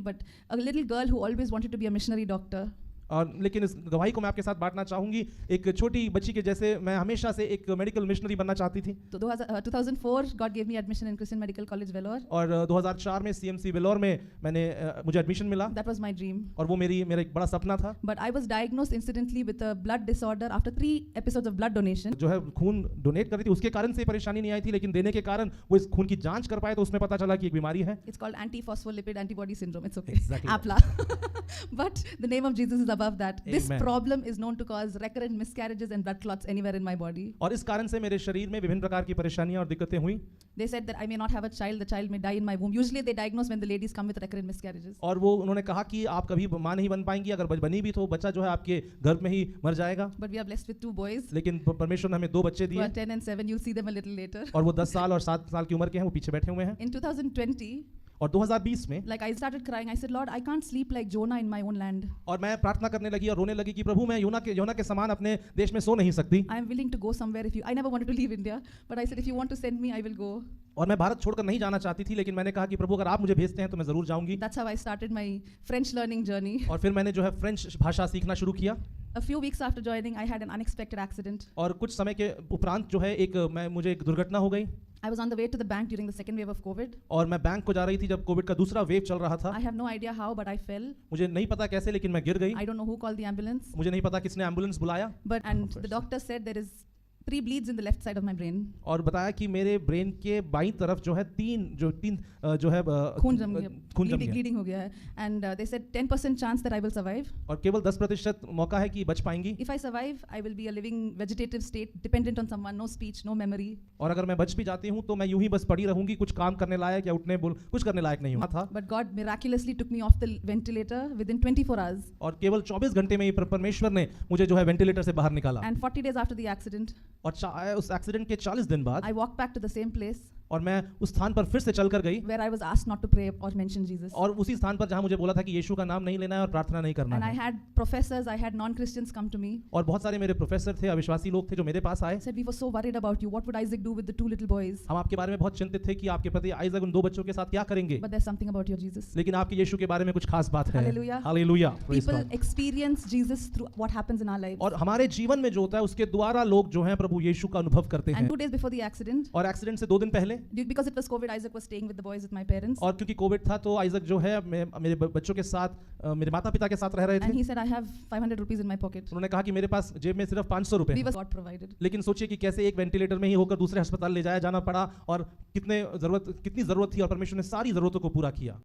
but a little girl who always wanted to be a missionary doctor. और लेकिन इस गवाही को मैं आपके साथ बांटना चाहूंगी, एक छोटी बच्ची के जैसे मैं हमेशा से एक मेडिकल मिशनरी बनना चाहती थी। So 2004, God gave me admission in Christian Medical College, Vellore. और 2004 में CMC वेलोर में मुझे एडमिशन मिला। That was my dream. और वो मेरा एक बड़ा सपना था। But I was diagnosed incidentally with a blood disorder after 3 episodes of blood donation. जो है खून डोनेट कर रही थी, उसके कारण से परेशानी नहीं आई थी, लेकिन देने के कारण वो इस खून की जांच कर पाए तो उसमें पता चला कि एक बीमारी है। It's called antiphospholipid antibody syndrome. It's okay. Exactly. APLA. But the name of Jesus is above that. This problem is known to cause recurrent miscarriages and blood clots anywhere in my body. और इस कारण से मेरे शरीर में विभिन्न प्रकार की परेशानियां और दिक्कतें हुई। They said that I may not have a child, the child may die in my womb. Usually they diagnose when the ladies come with recurrent miscarriages. और वो उन्होंने कहा कि आप कभी मां नहीं बन पाएंगी, अगर बनी भी तो बच्चा जो है आपके गर्भ में ही मर जाएगा। But we are blessed with 2 boys. लेकिन परमेश्वर ने हमें 2 बच्चे Who are दिए 10 and 7. You'll see them a little later. और वो 10 साल और 7 साल की उम्र के हैं, वो पीछे बैठे हुए हैं। In 2020, और 2020 में like I started crying. I said, Lord, I can't sleep like Jonah in my own land. और मैं प्रार्थना करने लगी और रोने लगी कि प्रभु मैं योना के समान अपने देश में सो नहीं सकती। I am willing to go somewhere if you. I never wanted to leave India, but I said, if you want to send me, I will go. और मैं भारत छोड़कर नहीं जाना चाहती थी, लेकिन मैंने कहा कि प्रभु अगर आप मुझे भेजते हैं तो मैं जरूर जाऊंगी। That's how I started my French learning journey. और फिर मैंने जो है फ्रेंच भाषा सीखना शुरू किया। A few weeks after joining, I had an unexpected accident. और कुछ समय के उपरांत जो है मुझे एक दुर्घटना हो गई। I was on the way to the bank during the second wave of COVID. और मैं बैंक को जा रही थी जब कोविड का दूसरा वेव चल रहा था। I have no idea how, but I fell. मुझे नहीं पता कैसे, लेकिन मैं गिर गई। I don't know who called the ambulance. मुझे नहीं पता किसने एम्बुलेंस बुलाया। And the doctor said there is 3 bleeds in the left side of my brain. और बताया कि मेरे ब्रेन के बाईं तरफ जो है तीन जो है खून जम गया, गया। bleeding हो गया है. And they said 10% chance that I will survive. और केवल 10% मौका है कि बच पाएंगी। If I survive, I will be a living vegetative state, dependent on someone, no speech, no memory. और अगर मैं बच भी जाती हूँ तो मैं यूं ही बस पड़ी रहूंगी, कुछ काम करने लायक या कुछ करने लायक नहीं हुआ था। But God miraculously took me off the ventilator within 24 hours. और केवल 24 घंटे में ही परमेश्वर ने मुझे जो है वेंटिलेटर से बाहर निकाला। And 40 days after the accident, और उस एक्सीडेंट के 40 दिन बाद I walked back to the same place और मैं उस स्थान पर फिर से चलकर गई where I was asked not to pray or mention Jesus. और उसी स्थान पर जहां मुझे बोला था कि यीशु का नाम नहीं लेना है और प्रार्थना नहीं करना And I है। had professors, I had non-Christians come to me. और बहुत सारे मेरे प्रोफेसर थे, अविश्वासी लोग थे जो मेरे पास आए। Said we were so worried about you. What would Isaac do with the 2 little boys? हम आपके बारे में बहुत चिंतित थे कि आपके प्रति आइजक उन 2 बच्चों के साथ क्या करेंगे। But there's something about your Jesus. लेकिन आपके यीशु के बारे में कुछ खास बात है। Hallelujah. Hallelujah. People experience Jesus through what happens in our lives. और हमारे जीवन में जो होता है उसके द्वारा लोग जो हैं प्रभु यीशु का अनुभव करते हैं। And 2 days before the accident, और एक्सीडेंट से 2 दिन पहले, because it was COVID, Isaac was staying with the boys with my parents. और क्योंकि कोविड था तो आइजक जो है मेरे बच्चों के साथ मेरे माता पिता के साथ रह रहे थे। And he said, I have 500 rupees in my pocket. उन्होंने कहा कि मेरे पास जेब में सिर्फ 500 रुपए We हैं। were God provided. लेकिन सोचिए कि कैसे एक वेंटिलेटर में ही होकर दूसरे अस्पताल ले जाया जाना पड़ा और कितनी जरूरत थी और परमेश्वर ने सारी जरूरतों को पूरा किया।